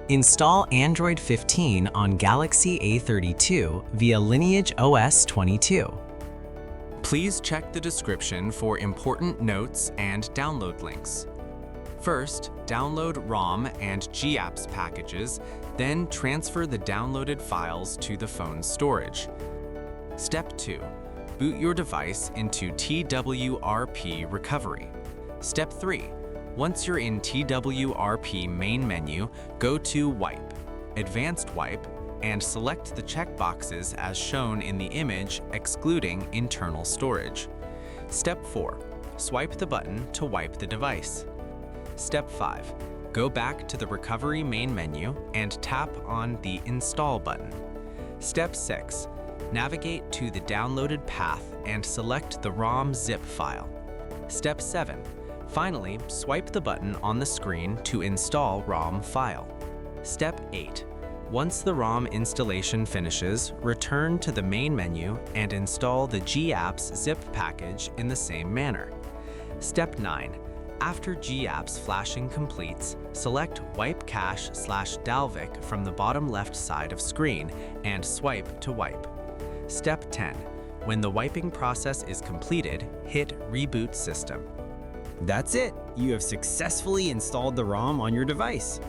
Install Android 15 on Galaxy A32 via LineageOS 22. Please check the description for important notes and download links. First, download ROM and GApps packages, then transfer the downloaded files to the phone's storage. Step 2. Boot your device into TWRP recovery. Step 3. Once you're in TWRP main menu, go to Wipe, Advanced Wipe, and select the checkboxes as shown in the image excluding internal storage. Step 4. Swipe the button to wipe the device. Step 5. Go back to the recovery main menu and tap on the Install button. Step 6. Navigate to the downloaded path and select the ROM zip file. Step 7. Finally, swipe the button on the screen to install ROM file. Step 8. Once the ROM installation finishes, return to the main menu and install the GApps zip package in the same manner. Step 9. After GApps flashing completes, select Wipe Cache/Dalvik from the bottom left side of screen and swipe to wipe. Step 10. When the wiping process is completed, hit Reboot System. That's it! You have successfully installed the ROM on your device.